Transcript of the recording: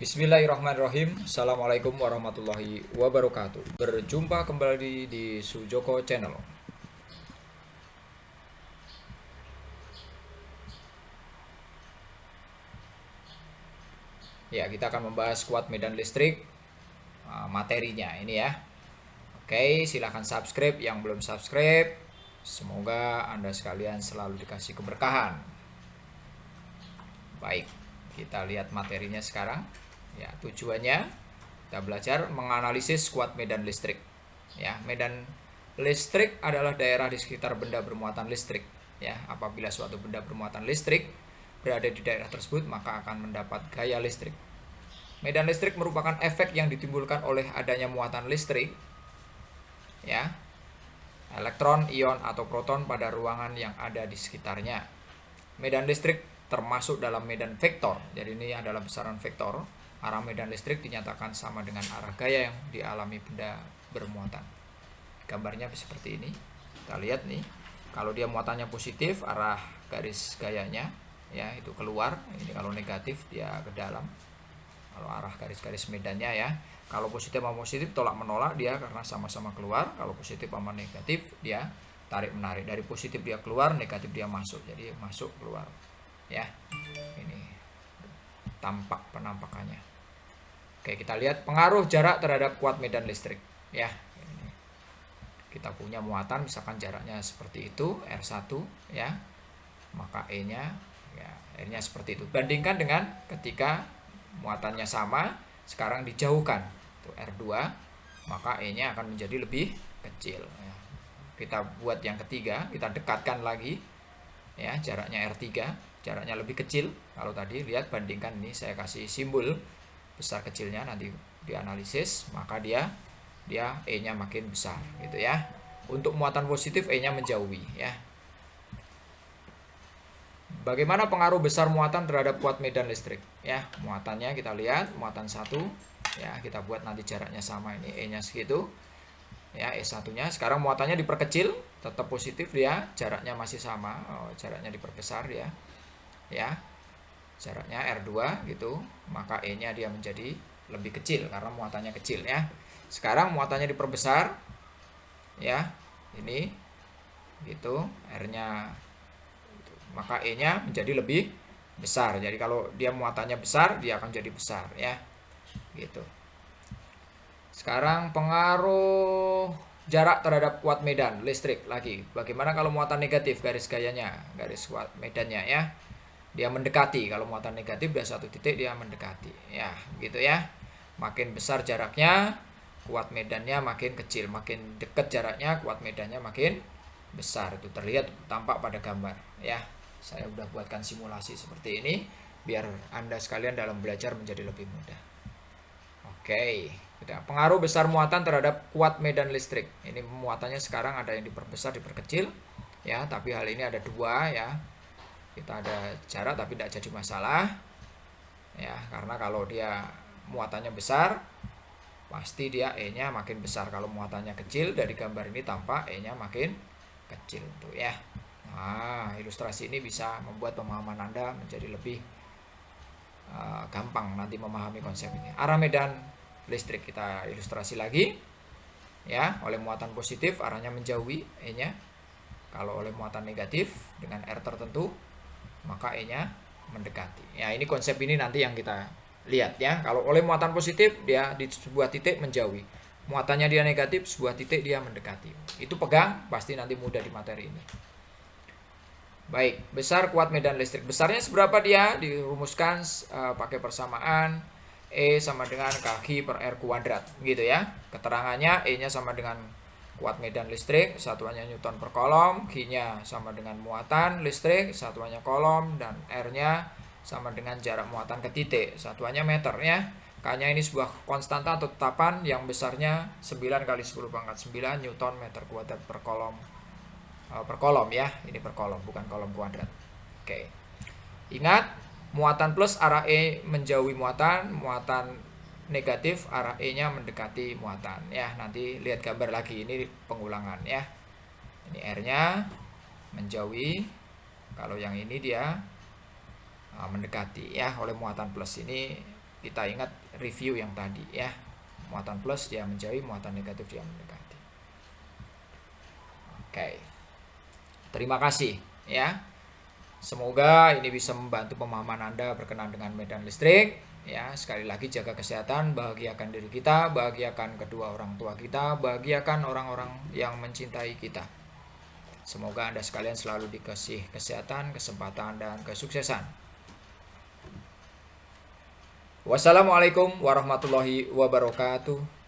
Bismillahirrahmanirrahim. Assalamualaikum warahmatullahi wabarakatuh. Berjumpa kembali di Sujoko Channel. Ya, kita akan membahas kuat medan listrik, materinya ini ya. Oke, silahkan subscribe yang belum subscribe. Semoga Anda sekalian selalu dikasih keberkahan. Baik, kita lihat materinya sekarang. Ya, tujuannya kita belajar menganalisis kuat medan listrik. Ya, medan listrik adalah daerah di sekitar benda bermuatan listrik. Ya, apabila suatu benda bermuatan listrik berada di daerah tersebut, maka akan mendapat gaya listrik. Medan listrik merupakan efek yang ditimbulkan oleh adanya muatan listrik, ya, elektron, ion, atau proton pada ruangan yang ada di sekitarnya. Medan listrik termasuk dalam medan vektor. Jadi ini adalah besaran vektor. Arah medan listrik dinyatakan sama dengan arah gaya yang dialami benda bermuatan. Gambarnya seperti ini. Kita lihat nih, kalau dia muatannya positif, arah garis gayanya ya itu keluar. Ini kalau negatif dia ke dalam. Kalau arah garis-garis medannya ya. Kalau positif sama positif tolak menolak dia karena sama-sama keluar. Kalau positif sama negatif dia tarik menarik. Dari positif dia keluar, negatif dia masuk. Jadi masuk keluar. Ya. Ini tampak penampakannya. Oke, kita lihat pengaruh jarak terhadap kuat medan listrik. Ya. Kita punya muatan misalkan jaraknya seperti itu, R1 ya. Maka E-nya ya, R-nya seperti itu. Bandingkan dengan ketika muatannya sama, sekarang dijauhkan. Itu R2, maka E-nya akan menjadi lebih kecil. Ya. Kita buat yang ketiga, kita dekatkan lagi. Ya, jaraknya R3, jaraknya lebih kecil. Kalau tadi lihat bandingkan ini saya kasih simbol besar kecilnya nanti dianalisis, maka dia E-nya makin besar gitu ya. Untuk muatan positif E-nya menjauhi ya. Bagaimana pengaruh besar muatan terhadap kuat medan listrik? Ya, muatannya kita lihat, muatan 1 ya, kita buat nanti jaraknya sama ini E-nya segitu. Ya, E1-nya sekarang muatannya diperkecil, tetap positif dia, jaraknya masih sama. Jaraknya diperbesar ya. Ya. Jaraknya R2 gitu, maka E-nya dia menjadi lebih kecil karena muatannya kecil ya. Sekarang muatannya diperbesar ya. Ini gitu, R-nya gitu. Maka E-nya menjadi lebih besar. Jadi kalau dia muatannya besar, dia akan jadi besar ya. Gitu. Sekarang pengaruh jarak terhadap kuat medan listrik lagi. Bagaimana kalau muatan negatif, garis gayanya, garis kuat medannya ya. Dia mendekati, kalau muatan negatif dia satu titik dia mendekati ya gitu ya. Makin besar jaraknya kuat medannya makin kecil, makin dekat jaraknya kuat medannya makin besar. Itu terlihat tampak pada gambar ya. Saya udah buatkan simulasi seperti ini biar Anda sekalian dalam belajar menjadi lebih mudah. Oke, pengaruh besar muatan terhadap kuat medan listrik. Ini muatannya sekarang ada yang diperbesar, diperkecil ya, tapi hal ini ada dua ya. Kita ada jarak tapi tidak jadi masalah ya, karena kalau dia muatannya besar pasti dia E-nya makin besar. Kalau muatannya kecil, dari gambar ini tampak E-nya makin kecil tuh ya. Nah, ilustrasi ini bisa membuat pemahaman Anda menjadi lebih gampang nanti memahami konsep ini. Arah medan listrik kita ilustrasi lagi ya. Oleh muatan positif arahnya menjauhi E-nya. Kalau oleh muatan negatif dengan R tertentu maka E-nya mendekati. Ya, ini konsep ini nanti yang kita lihat ya. Kalau oleh muatan positif dia di sebuah titik menjauhi. Muatannya dia negatif, sebuah titik dia mendekati. Itu pegang, pasti nanti mudah di materi ini. Baik, besar kuat medan listrik. Besarnya seberapa dia? Dirumuskan pakai persamaan E sama dengan kaki per R kuadrat gitu ya. Keterangannya E-nya sama dengan kuat medan listrik, satuannya Newton per kolom, G-nya sama dengan muatan listrik, satuannya kolom, dan R-nya sama dengan jarak muatan ke titik, satuannya meter ya. K-nya ini sebuah konstanta atau tetapan yang besarnya 9 kali 10 pangkat 9 Newton meter kuadrat per kolom ya. Ini per kolom, bukan kolom kuadrat. Oke. Ingat, muatan plus arah E menjauhi muatan negatif arah E-nya mendekati muatan ya. Nanti lihat gambar lagi, ini pengulangan ya. Ini R-nya menjauhi, kalau yang ini dia mendekati ya oleh muatan plus. Ini kita ingat review yang tadi ya. Muatan plus dia menjauhi, muatan negatif dia mendekati. Oke. Terima kasih ya. Semoga ini bisa membantu pemahaman Anda berkenaan dengan medan listrik. Ya, sekali lagi jaga kesehatan, bahagiakan diri kita, bahagiakan kedua orang tua kita, bahagiakan orang-orang yang mencintai kita. Semoga Anda sekalian selalu dikasih kesehatan, kesempatan, dan kesuksesan. Wassalamualaikum warahmatullahi wabarakatuh.